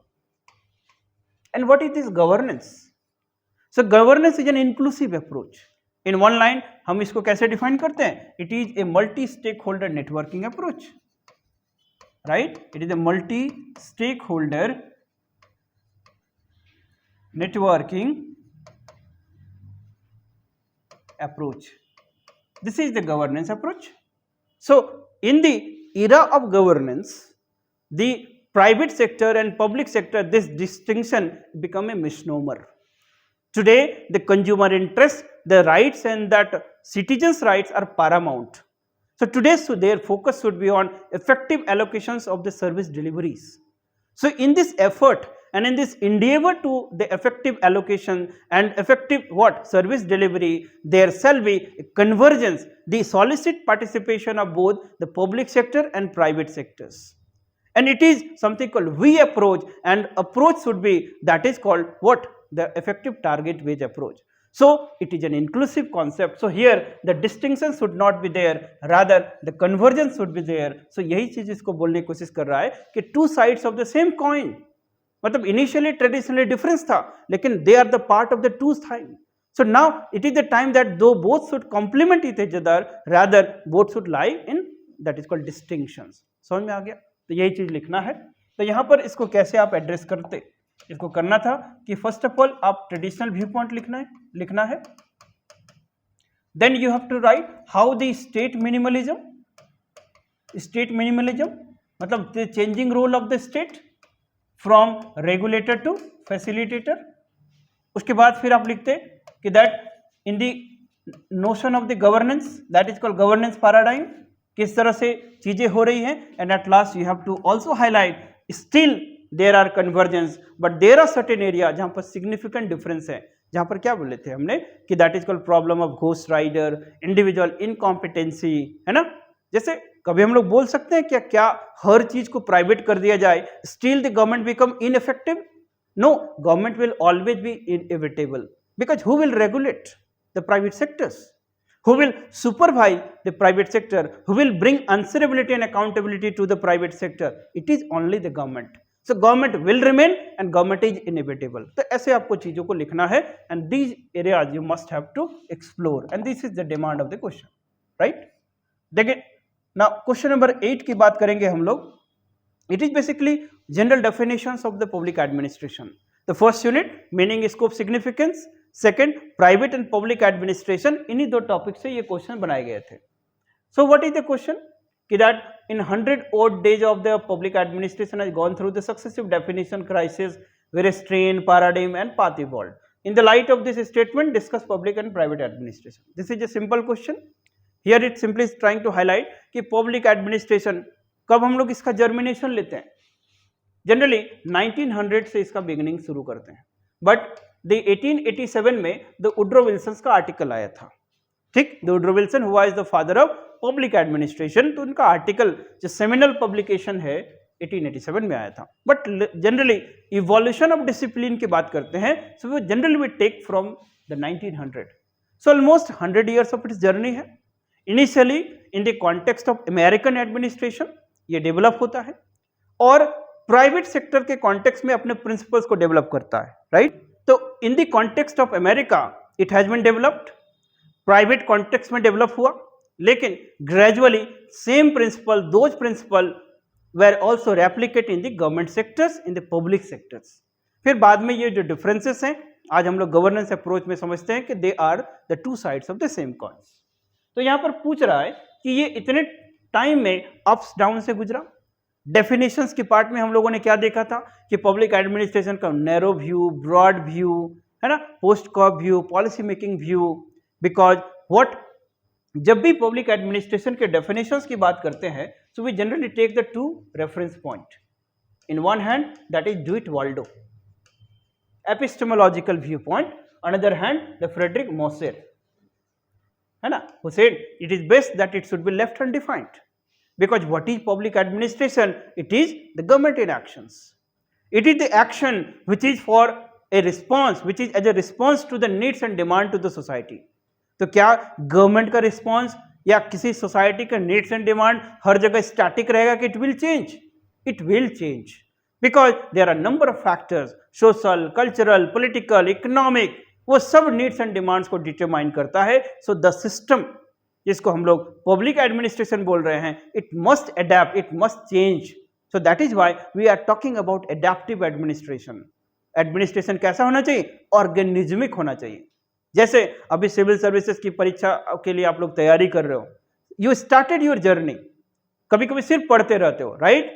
And what is this governance? So governance is an inclusive approach. In one line हम इसको कैसे डिफाइन करते हैं? It is a multi stake holder networking approach, right? It is a multi stake holder networking approach. This is the governance approach. So in the era of governance, the private sector and public sector, this distinction become a misnomer. Today the consumer interest, the rights and that citizens rights are paramount. So today their focus should be on effective allocations of the service deliveries. So in this effort and in this endeavor to the effective allocation and effective service delivery, there shall be a convergence, the solicit participation of both the public sector and private sectors. And it is something called V approach, and approach should be, that is called the effective target wage approach. So it is an inclusive concept. So here the distinction should not be there, rather the convergence should be there. So यही चीज इसको बोलने की कोशिश कर रहा है कि two sides of the same coin. मतलब इनिशियली ट्रेडिशनली डिफरेंस था, लेकिन they are the part of the two side. So now it is the time that though both should complement each other, rather both should lie in, that is called distinctions. समझ में आ गया? तो यही चीज लिखना है. तो यहाँ पर इसको कैसे आप एड्रेस करते, इसको करना था कि फर्स्ट ऑफ ऑल आप ट्रेडिशनल व्यू पॉइंट लिखना है. Then you have to write how the state minimalism मतलब the changing role of the state from regulator to facilitator. उसके बाद फिर आप लिखते कि that in the notion of the governance, that is called governance paradigm, किस तरह से चीजें हो रही हैं. And at last you have to also highlight still there are convergence, but there are certain area जहां पर सिग्निफिकेंट डिफरेंस है, जहां पर क्या बोले थे हमने कि that is called problem of ghost rider, individual incompetency, है ना. जैसे कभी हम लोग बोल सकते हैं क्या हर चीज को प्राइवेट कर दिया जाए, still the government become ineffective? No, government will always be inevitable, because who will regulate the private sectors, who will supervise the private sector, who will bring answerability and accountability to the private sector? It is only the government. So government will remain and government is inevitable. तो ऐसे आपको चीजों को लिखना है, and these areas you must have to explore, and this is the demand of the question, right? देखिए now question number 8 की बात करेंगे हम लोग. It is basically general definitions of the public administration. The first unit meaning, scope, significance. Second private and public administration. इन्हीं दो टॉपिक से ये क्वेश्चन बनाए गए थे. सो व्हाट इज द क्वेश्चन कि that in 100 odd days of the public administration has gone through the successive definition crisis, various strain, paradigm and path evolved. In the light of this statement, discuss public and private administration. This is a simple question. Here it simply is trying to highlight कि public administration कब हम लोग इसका जर्मिनेशन लेते हैं. जनरली 1900 से इसका बिगिनिंग शुरू करते हैं, बट 1887 में द वुड्रो विल्सन का आर्टिकल आया था. ठीक, द वुड्रो विल्सन हुआ is the father of public administration. तो उनका आर्टिकल जो सेमिनल पब्लिकेशन है 1887 में आया था. But generally evolution of discipline की बात करते हैं, सो वो generally we take from the 1900. So almost 100 years of its journey है. Initially in the context of American administration ये डेवलप होता है, और प्राइवेट सेक्टर के कॉन्टेक्स्ट में अपने प्रिंसिपल्स को डेवलप करता है, राइट. तो in the context of America it has been developed, private context में डेवलप हुआ, लेकिन gradually same principle, those principle were also replicate in the government sectors, in the public sectors. फिर बाद में ये जो डिफरेंसेस हैं आज हम लोग गवर्नेंस अप्रोच में समझते हैं कि they are the two sides of the same coins. तो यहां पर पूछ रहा है कि ये इतने टाइम में अप्स डाउन से गुजरा. डेफिनेशंस के पार्ट में हम लोगों ने क्या देखा था कि पब्लिक एडमिनिस्ट्रेशन का नैरो व्यू, ब्रॉड व्यू, है ना, POSDCORB view, policy making view. Because what, जब भी पब्लिक एडमिनिस्ट्रेशन के डेफिनेशंस की बात करते हैं, so we generally take the two reference point. In one hand that is Dwight Waldo, epistemological view point, another hand the Frederick Mosher, है ना, who said it is best that it should be left undefined. Because what is public administration? It is the government in actions. It is the action which is for a response, which is as a response to the needs and demand to the society. तो क्या गवर्नमेंट का रिस्पॉन्स या किसी सोसाइटी का नीड्स एंड डिमांड हर जगह स्टैटिक रहेगा कि it will change? It will change, because there are number of factors, social, cultural, political, economic, वो सब नीड्स एंड डिमांड्स को डिटरमाइन करता है. सो द सिस्टम जिसको हम लोग पब्लिक एडमिनिस्ट्रेशन बोल रहे हैं, it must adapt, it must change. So that is why we are talking about adaptive administration. Administration कैसा होना चाहिए? ऑर्गेनिज्मिक होना चाहिए. जैसे अभी सिविल सर्विसेज की परीक्षा के लिए आप लोग तैयारी कर रहे हो, यू स्टार्टेड योर जर्नी, कभी कभी सिर्फ पढ़ते रहते हो, right?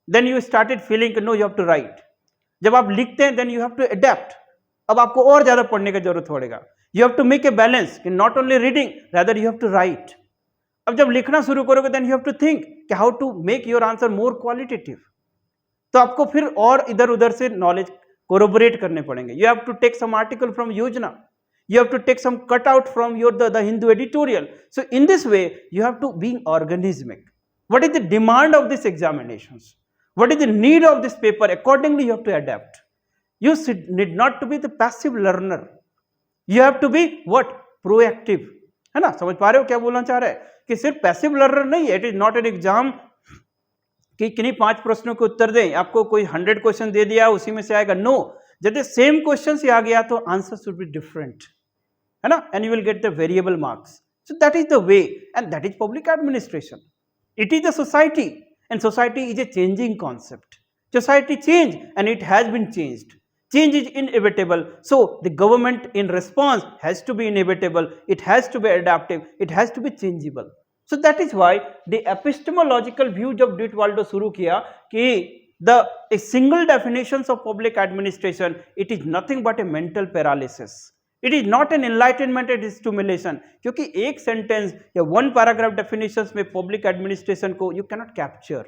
Then you started feeling no you have to write. जब आप लिखते हैं then you have to adapt. अब आपको और ज्यादा पढ़ने की जरूरत पड़ेगा. You have to make a balance कि not only reading, rather you have to write. अब जब लिखना शुरू करोगे then you have to think कि how to make your answer more qualitative. तो आपको फिर और इधर उधर से नॉलेज कोरोबोरेट करने पड़ेंगे. You have to take some article from Yojana, you have to take some cutout from your the Hindu editorial. So in this way you have to be organismic. What is the demand of these examinations? What is the need of this paper? Accordingly you have to adapt. You need not to be the passive learner. You have to be what? Proactive. है ना? समझ पा रहे हो क्या बोलना चाह रहा है? कि सिर्फ पैसिव लर्नर नहीं है. It is not an exam कि किन्हीं 5 प्रश्नों के उत्तर दें, आपको कोई 100 क्वेश्चन दे दिया उसी में से आएगा. नो, जब सेम क्वेश्चन से आ गया तो आंसर शुड बी डिफरेंट, है ना? And you will get the variable marks. So that is the way and that is public administration. It is the society and society is a changing concept. Society change and it has been changed. Change is inevitable, so the government in response has to be inevitable, it has to be adaptive, it has to be changeable. So that is why the epistemological view जब डीट वाल्डो शुरू किया कि the a single definitions of public administration, it is nothing but a mental paralysis. It is not an enlightenment, it is stimulation. क्योंकि एक सेंटेंस या 1 पैराग्राफ डेफिनेशंस में पब्लिक एडमिनिस्ट्रेशन को you cannot capture.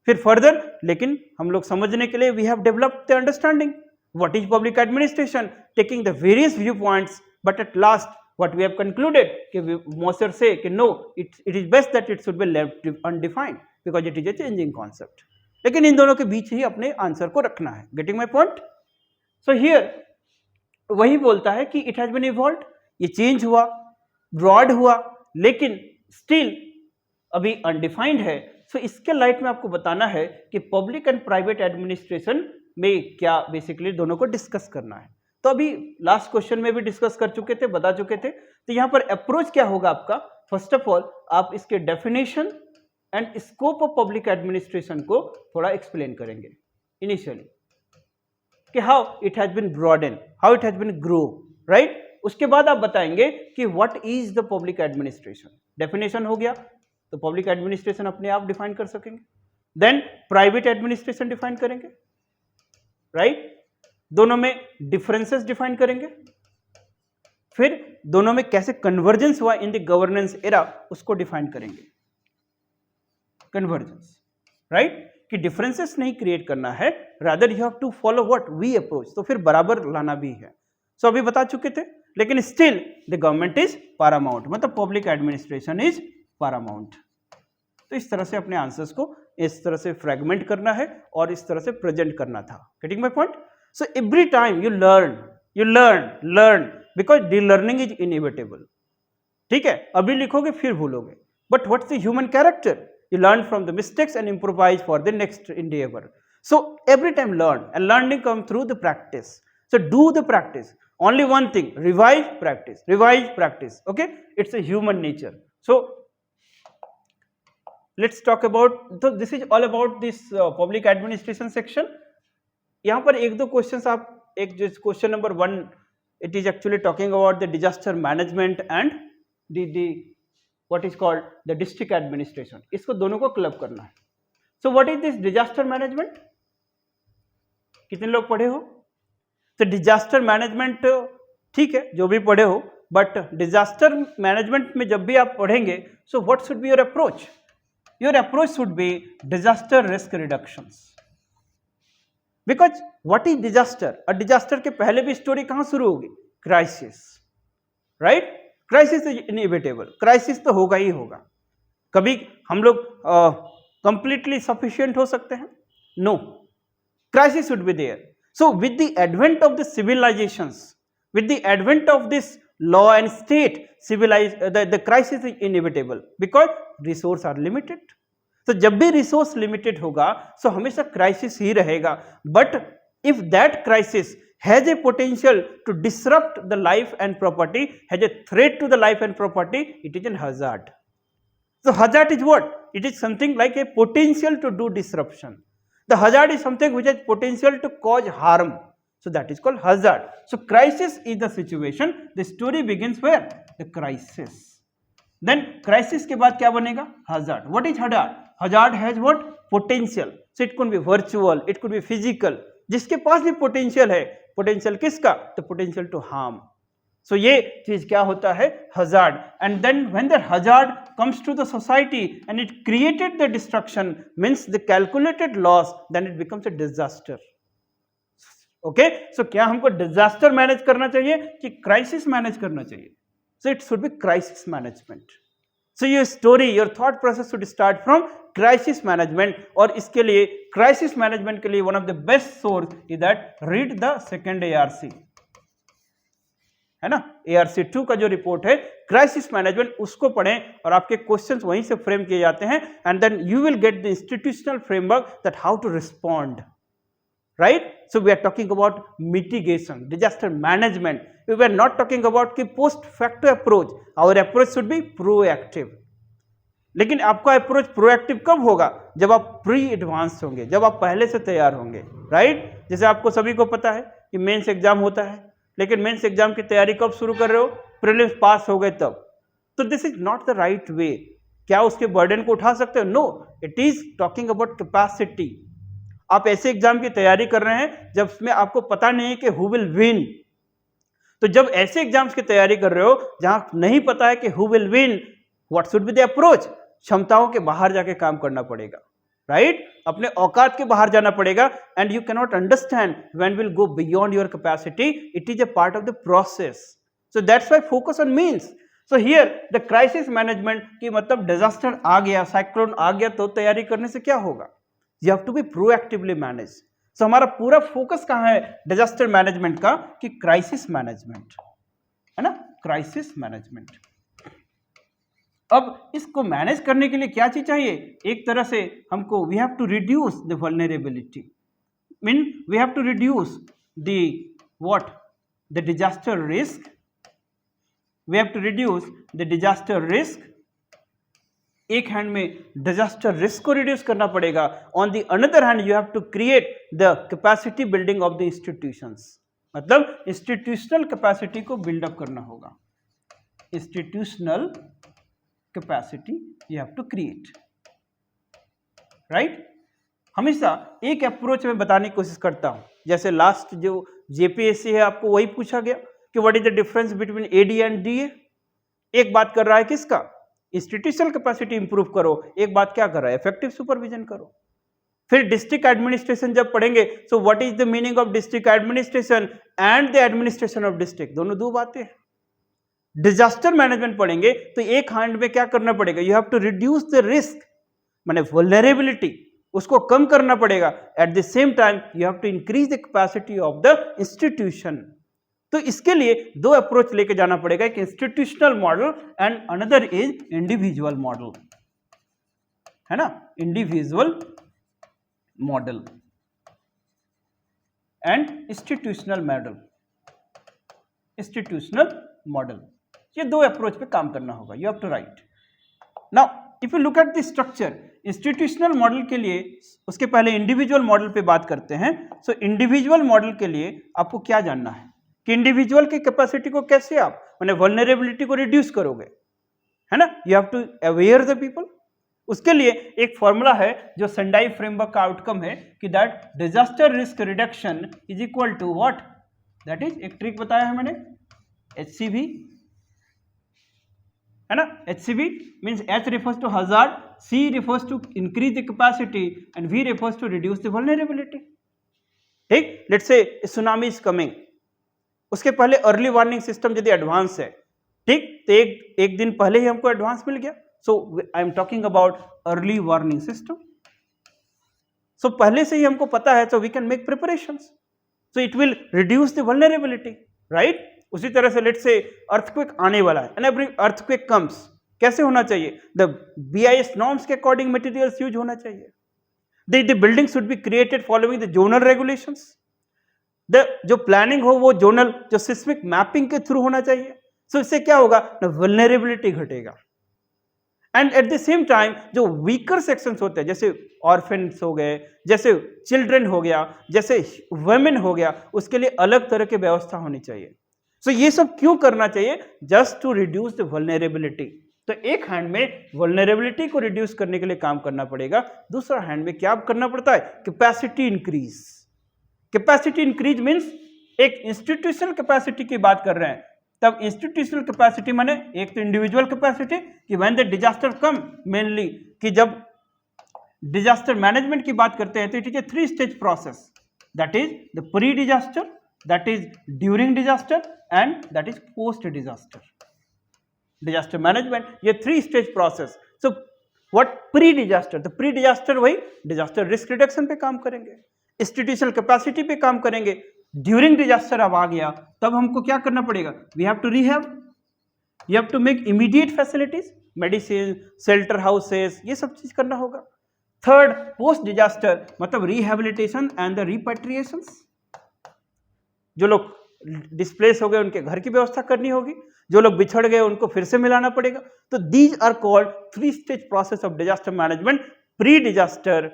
फिर फर्दर लेकिन हम लोग समझने के लिए we have developed the understanding what is public administration, taking the various view points, but at last what we have concluded कि मोसर से कि no, it is best that it should be left undefined because it is a changing concept. लेकिन इन दोनों के बीच ही अपने आंसर को रखना है. Getting my point? So here वही बोलता है कि इट हैज बीन इवॉल्व्ड, ये चेंज हुआ, ब्रॉड हुआ, लेकिन स्टिल अभी अनडिफाइंड है. सो इसके लाइट में आपको बताना है कि पब्लिक एंड प्राइवेट एडमिनिस्ट्रेशन में क्या बेसिकली दोनों को डिस्कस करना है. तो अभी लास्ट क्वेश्चन में भी डिस्कस कर चुके थे, बता चुके थे. तो यहाँ पर अप्रोच क्या होगा आपका? फर्स्ट ऑफ ऑल आप इसके definition and scope of public administration को थोड़ा एक्सप्लेन करेंगे इनिशियली कि how it has been broaden, how it has been grow, right. उसके बाद आप बताएंगे कि what is the public administration. Definition हो गया तो पब्लिक एडमिनिस्ट्रेशन अपने आप डिफाइन कर सकेंगे. देन प्राइवेट एडमिनिस्ट्रेशन डिफाइन करेंगे, राइट. दोनों में डिफरेंसेस डिफाइन करेंगे. फिर दोनों में कैसे कन्वर्जेंस हुआ इन द गवर्नेंस एरा उसको डिफाइन करेंगे. कन्वर्जेंस, राइट, कि डिफरेंसेस नहीं क्रिएट करना है, rather you have to follow what we approach. तो फिर बराबर लाना भी है. सो अभी बता चुके थे, लेकिन still the government is Paramount, मतलब पब्लिक एडमिनिस्ट्रेशन इज पैरामाउंट. तो इस तरह से अपने आंसर्स को इस तरह से फ्रेगमेंट करना है और इस तरह से प्रेजेंट करना था. Getting my point? So every time you learn because the learning is inevitable. ठीक है, अभी लिखोगे फिर भूलोगे, but what's the human character? You learn from the mistakes and improvise for the next endeavor. So every time learn, and learning comes through the practice. So do the practice. Only one thing, revise, practice. Okay, it's a human nature. So let's talk about, so this is all about this public administration section. यहाँ पर एक दो क्वेश्चंस आप, एक जो question number 1, it is actually talking about the disaster management and the what is called the district administration. इसको दोनों को क्लब करना है. So what is this disaster management? कितने लोग पढ़े हो? तो डिजास्टर मैनेजमेंट ठीक है, जो भी पढ़े हो, बट डिजास्टर मैनेजमेंट में जब भी आप पढ़ेंगे, so what should be your approach? Your approach should be disaster risk reductions. Because what is disaster? और डिजास्टर के पहले भी स्टोरी कहां शुरू होगी? Crisis, right. Crisis is inevitable, crisis तो होगा ही होगा. कभी हम लोग कंप्लीटली सफिशिएंट हो सकते हैं? No, crisis should be there. So with the advent of the civilisations, with the advent of this law and state, the crisis is inevitable because resource are limited. तो जब भी रिसोर्स लिमिटेड होगा, सो हमेशा क्राइसिस ही रहेगा. But if that crisis has a potential to disrupt the life and property, has a threat to the life and property, it is a hazard. So hazard is what? It is something like a potential to do disruption. The hazard is something which has potential to cause harm. So that is called hazard. So crisis is the situation. The story begins where? The crisis. Then crisis के बाद क्या बनेगा? Hazard. What is hazard? Hazard has what? Potential. So it could be virtual, it could be physical. जिसके पास भी potential है, potential किसका? The potential to harm. So ये चीज क्या होता है? Hazard. And then when the hazard comes to the society and it created the destruction, means the calculated loss, then it becomes a disaster. Okay? So क्या हमको disaster manage करना चाहिए कि crisis manage करना चाहिए? So it should be crisis management. So your story, your thought process should start from crisis management. और इसके लिए crisis management के लिए one of the best source is that read the second ARC. है ना? ARC 2 का जो रिपोर्ट है क्राइसिस मैनेजमेंट, उसको पढ़ें और आपके क्वेश्चंस वहीं से फ्रेम किए जाते हैं. And then you will get the institutional framework that how to respond. Right? So we are talking about mitigation, disaster management. We were not talking about कि post facto approach. Our approach should be proactive. लेकिन आपका अप्रोच प्रोएक्टिव कब होगा? जब आप प्री एडवांस होंगे, जब आप पहले से तैयार होंगे. राइट? जैसे आपको सभी को पता है कि मेंस एग्जाम होता है, लेकिन मेंस एग्जाम की तैयारी कब शुरू कर रहे हो? प्रीलिम्स पास हो गए तब. तो this is not the right way. क्या उसके बर्डन को उठा सकते हो? No. It is talking about capacity. आप ऐसे एग्जाम की तैयारी कर रहे हैं जब उसमें आपको पता नहीं है कि हु विल विन. तो जब ऐसे एग्जाम्स की तैयारी कर रहे हो जहां नहीं पता है कि who will win, what should be the approach? क्षमताओं के बाहर जाके काम करना पड़ेगा. राइट? अपने औकात के बाहर जाना पड़ेगा. And you cannot understand when will go beyond your capacity. It is a part of the process. So that's why focus on means. So here the crisis management की मतलब डिजास्टर आ गया, साइक्लोन आ गया, तो तैयारी करने से क्या होगा? You have to be proactively managed. So हमारा पूरा फोकस कहाँ है डिजास्टर मैनेजमेंट का? कि क्राइसिस मैनेजमेंट, है ना? Crisis management. अब इसको मैनेज करने के लिए क्या चीज चाहिए? एक तरह से हमको we have to reduce the vulnerability. Mean we have to reduce the what? The disaster risk. We have to reduce the disaster risk. एक हैंड में डिजास्टर रिस्क को रिड्यूस करना पड़ेगा. On the other hand you have to create the capacity building of the institutions. मतलब इंस्टीट्यूशनल कैपेसिटी को बिल्डअप करना होगा. Institutional capacity you have to create. Right? हमेशा एक अप्रोच में बताने की कोशिश करता हूं. जैसे लास्ट जो जेपीएससी है आपको वही पूछा गया कि what is the difference between AD and DA. एक बात कर रहा है किसका? इंस्टीट्यूशनल कैपेसिटी इंप्रूव करो. एक बात क्या कर रहा है? इफेक्टिव सुपरविजन करो. फिर डिस्ट्रिक्ट एडमिनिस्ट्रेशन जब पढ़ेंगे, सो what is the meaning of district administration and the administration of district. दोनों दो बातें हैं. डिजास्टर मैनेजमेंट पढ़ेंगे तो एक हैंड में क्या करना पड़ेगा? You have to reduce the risk, माने वल्नरेबिलिटी, उसको कम करना पड़ेगा. At the same time you have to increase the capacity of the institution. तो इसके लिए दो अप्रोच लेके जाना पड़ेगा, एक institutional model and another is individual model. है ना? Individual model and institutional model. Institutional model, ये दो अप्रोच पे काम करना होगा. You have to write. Now if you look at the structure, institutional model के लिए उसके पहले इंडिविजुअल मॉडल पे बात करते हैं. सो इंडिविजुअल मॉडल के लिए आपको क्या जानना है कि इंडिविजुअल की कैपेसिटी को कैसे आप माने वल्नरेबिलिटी को रिड्यूस करोगे. है ना? You have to aware the people. उसके लिए एक फॉर्मूला है जो सेंडाई फ्रेमवर्क का आउटकम है कि that disaster risk reduction is equal to what? That is, एक ट्रिक बताया है मैंने, HCV. है ना? HCV means H refers to hazard, C refers to increase the capacity and V refers to reduce the vulnerability. ठीक? Let's say a tsunami is coming. उसके पहले अर्ली वार्निंग सिस्टम यदि एडवांस है, ठीक, तो एक दिन पहले ही हमको एडवांस मिल गया. So I am talking about early warning system. So पहले से ही हमको पता है, so we can make preparations. So it will reduce the vulnerability. Right? उसी तरह से लेट्स से अर्थक्वेक आने वाला है, एंड एवरी अर्थक्वेक कम्स, कैसे होना चाहिए? द BIS नॉर्म्स के अकॉर्डिंग मटेरियल्स यूज होना चाहिए. The building should be created following the zonal regulations. जो प्लानिंग हो वो जोनल जो सिस्मिक मैपिंग के थ्रू होना चाहिए। सो इससे क्या होगा ना, वल्नरेबिलिटी घटेगा। And at the same time जो वीकर सेक्शंस होते हैं, जैसे ऑर्फेन्स हो गए, जैसे चिल्ड्रन हो गया, जैसे वुमेन हो गया, उसके लिए अलग तरह की व्यवस्था होनी चाहिए। सो ये सब क्यों करना चाहिए? Just to reduce the vulnerability. तो एक हैंड में वल्नरेबिलिटी को रिड्यूस करने के लिए काम करना पड़ेगा, दूसरा हैंड में क्या करना पड़ता है? Capacity increase. Capacity increase means एक इंस्टीट्यूशनल कैपेसिटी की बात कर रहे हैं। तब इंस्टीट्यूशनल कैपेसिटी माने एक तो इंडिविजुअल कैपेसिटी कि when the disaster come, mainly कि जब डिजास्टर मैनेजमेंट की बात करते हैं तो it is A 3 stage process, that is the pre disaster, that is during disaster and that is post disaster. Disaster management ये 3 stage process. So what pre disaster? तो प्री डिजास्टर वही डिजास्टर रिस्क रिडक्शन पे काम करेंगे, इंस्टीट्यूशनल कैपेसिटी पे काम करेंगे। ड्यूरिंग डिजास्टर अब आ गया, तब हमको क्या करना पड़ेगा? We have to rehab, you have to make immediate facilities, medicine, shelter houses, ये सब चीज करना होगा। थर्ड, पोस्ट डिजास्टर मतलब रिहैबिलिटेशन एंड द रिपेट्रिएशन। जो लोग डिस्प्लेस हो गए उनके घर की व्यवस्था करनी होगी, जो लोग बिछड़ गए उनको फिर से मिलाना पड़ेगा। तो these are called 3 stage process of disaster management, pre disaster,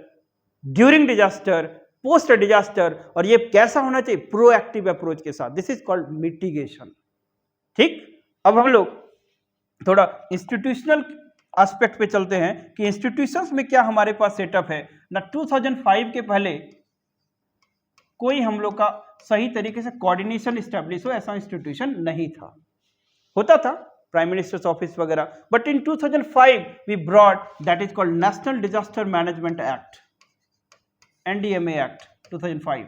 during disaster, post disaster. और ये कैसा होना चाहिए? प्रोएक्टिव अप्रोच के साथ। This is called mitigation. ठीक, अब हम लोग थोड़ा इंस्टीट्यूशनल एस्पेक्ट पे चलते हैं कि इंस्टीट्यूशंस में क्या हमारे पास सेटअप है ना। 2005 के पहले कोई हम लोग का सही तरीके से कोऑर्डिनेशन स्टैब्लिश हो ऐसा इंस्टीट्यूशन नहीं था। होता था प्राइम मिनिस्टर्स ऑफिस वगैरह, but in 2005 we brought that is called national disaster management act, NDMA act 2005।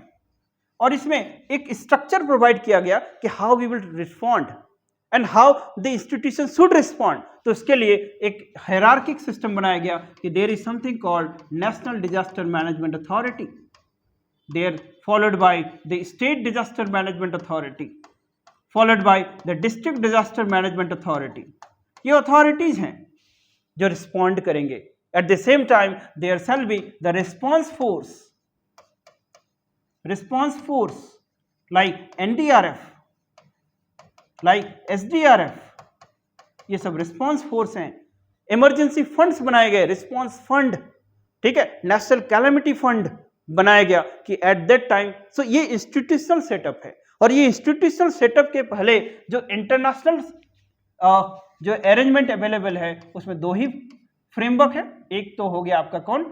और इसमें एक स्ट्रक्चर प्रोवाइड किया गया कि how we will respond and how the institution should respond. तो इसके लिए एक हायरार्किक सिस्टम बनाया गया कि there is something called national disaster management authority, there followed by the state disaster management authority, followed by the district disaster management authority. ये अथॉरिटीज हैं जो रिस्पॉन्ड करेंगे। At the same time there shall be the response force like NDRF, like SDRF, ये सब रिस्पॉन्स फोर्स हैं। इमरजेंसी फंड्स बनाए गए, रिस्पॉन्स फंड, ठीक है, नेशनल कैलेमिटी फंड बनाया गया कि एट दैट टाइम। सो ये इंस्टीट्यूशनल सेटअप है। और ये इंस्टीट्यूशनल सेटअप के पहले जो इंटरनेशनल जो अरेंजमेंट अवेलेबल है उसमें 2 ही फ्रेमवर्क है। एक तो हो गया आपका कौन,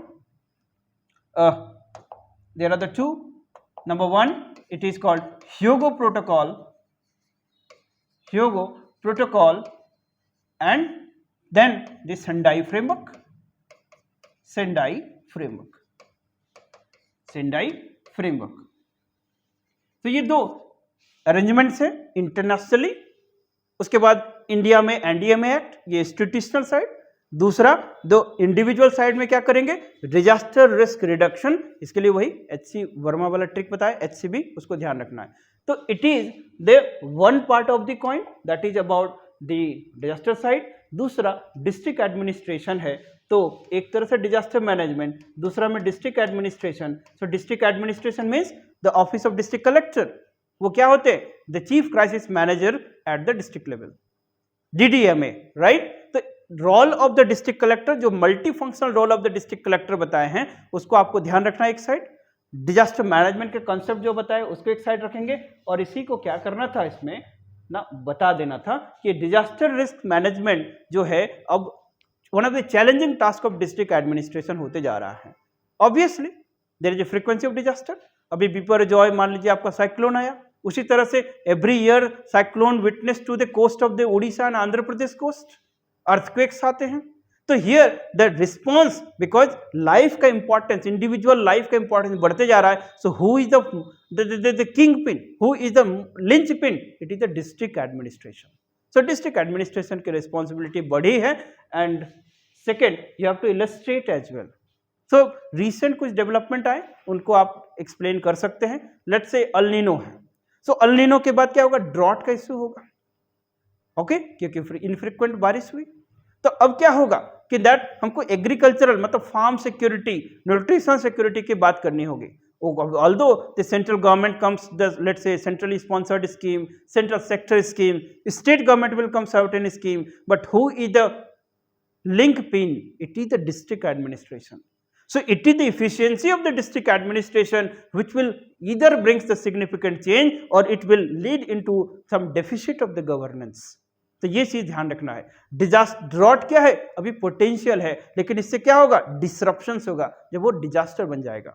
there are the 2, number 1 it is called Hyogo protocol and then the Sendai framework. तो ये 2 अरेंजमेंट्स हैं इंटरनेशनली। उसके बाद इंडिया में NDMA एक्ट, ये इंस्टीट्यूशनल साइड। दूसरा दो इंडिविजुअल साइड में क्या करेंगे? Disaster risk reduction. इसके लिए वही HC वर्मा वाला ट्रिक बताया, HCB, उसको ध्यान रखना है। तो it is the one part of the coin that is about the disaster side. दूसरा डिस्ट्रिक्ट एडमिनिस्ट्रेशन है। तो एक तरह से डिजास्टर मैनेजमेंट, दूसरा में district administration. So district administration means the office of district collector. वो क्या होते हैं? The chief crisis manager at the district level, DDMA, right. तो role of the district collector, जो multi functional role of the district collector बताए हैं उसको आपको ध्यान रखना है एक साइड। डिजास्टर मैनेजमेंट के कॉन्सेप्ट जो बताए उसको एक साइड रखेंगे। और इसी को क्या करना था इसमें ना, बता देना था कि डिजास्टर रिस्क मैनेजमेंट जो है अब one of the challenging task of district administration होते जा रहा है। Obviously there is a frequency of disaster. अभी बिपरजॉय मान लीजिए आपका साइक्लोन आया, उसी तरह से every year cyclone witness to the coast of the Orissa and Andhra Pradesh coast, earthquakes आते हैं। तो here the response, because life का इंपॉर्टेंस, इंडिविजुअल लाइफ का इंपॉर्टेंस बढ़ते जा रहा है। So who is the king pin, who is the linch pin? It is the district administration. So district administration की रिस्पॉन्सिबिलिटी बढ़ी है। And second, you have to illustrate as well. So recent कुछ डेवलपमेंट आए उनको आप एक्सप्लेन कर सकते हैं। लेट्स से अल नीनो है। सो अल नीनो के बाद क्या होगा? ड्रॉट का इश्यू होगा, ओके, क्योंकि इनफ्रीक्वेंट बारिश हुई। तो अब क्या होगा कि दैट हमको एग्रीकल्चरल मतलब फार्म सिक्योरिटी, न्यूट्रिशन सिक्योरिटी की बात करनी होगी। although the central government comes, let's say centrally sponsored scheme, central sector scheme, state government will come certain scheme, but who is the link pin? It is the district administration. So it is the efficiency of the district administration which will either brings the significant change or it will lead into some deficit of the governance. तो ये चीज ध्यान रखना है. डिजास्टर ड्रॉट क्या है? अभी पोटेंशियल है, लेकिन इससे क्या होगा? डिसरप्शंस होगा जब वो डिजास्टर बन जाएगा.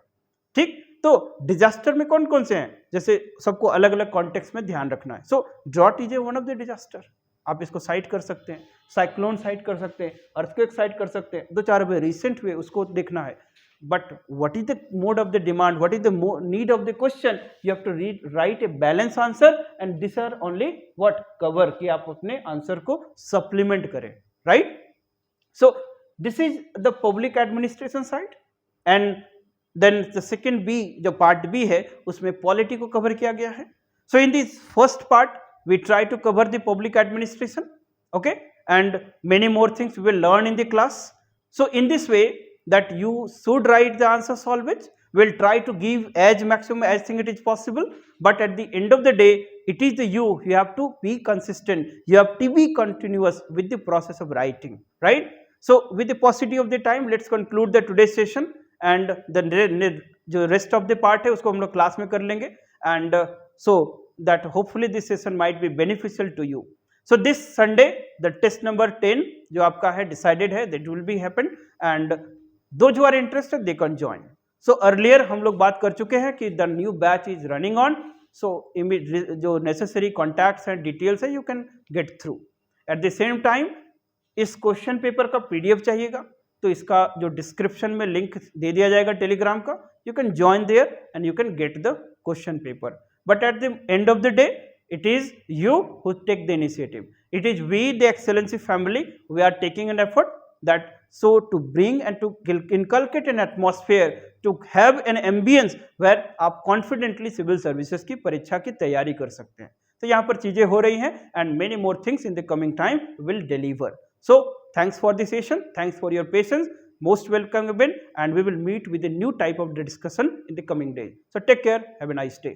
ठीक, तो डिजास्टर में कौन कौन से हैं, जैसे सबको अलग अलग कॉन्टेक्स्ट में ध्यान रखना है. So drought is a one of the disaster. आप इसको साइट कर सकते हैं, साइक्लोन साइट कर सकते हैं, अर्थक्वेक साइट कर सकते हैं, दो चार हुए रिसेंट हुए उसको देखना है. But what is the mode of the demand, what is the need of the question, you have to write a balance answer and this are only what cover, कि आप अपने आंसर को सप्लीमेंट करें. Right, so this is the public administration side. And then the second B, जो पार्ट बी है उसमें पॉलिटी को कवर किया गया है. So in this first part we try to cover the public administration, okay, and many more things we will learn in the class. So in this way that you should write the answers always, will try to give as maximum as thing it is possible, but at the end of the day it is the you have to be consistent, you have to be continuous with the process of writing. Right, so with the paucity of the time, let's conclude the today's session and the जो rest of the part है उसको हम लोग क्लास में कर लेंगे. And so that hopefully this session might be beneficial to you. So this Sunday the test number 10 जो आपका है decided है, that will be happen, and those who are interested they can join. So earlier हम लोग बात कर चुके हैं कि the new batch is running on, so जो necessary contacts and details है you can get through. At the same time इस क्वेश्चन पेपर का PDF चाहिएगा तो इसका जो डिस्क्रिप्शन में लिंक दे दिया जाएगा टेलीग्राम का, you can join there and you can get the question paper. But at the end of the day, it is you who take the initiative. It is we, the Excellency family, we are taking an effort that so to bring and to inculcate an atmosphere, to have an ambience where आप confidently civil services की परीक्षा की तैयारी कर सकते हैं. तो यहाँ पर चीजें हो रही हैं and many more things in the coming time will deliver. So thanks for the session, thanks for your patience, most welcome again, and we will meet with a new type of discussion in the coming days. So take care, have a nice day.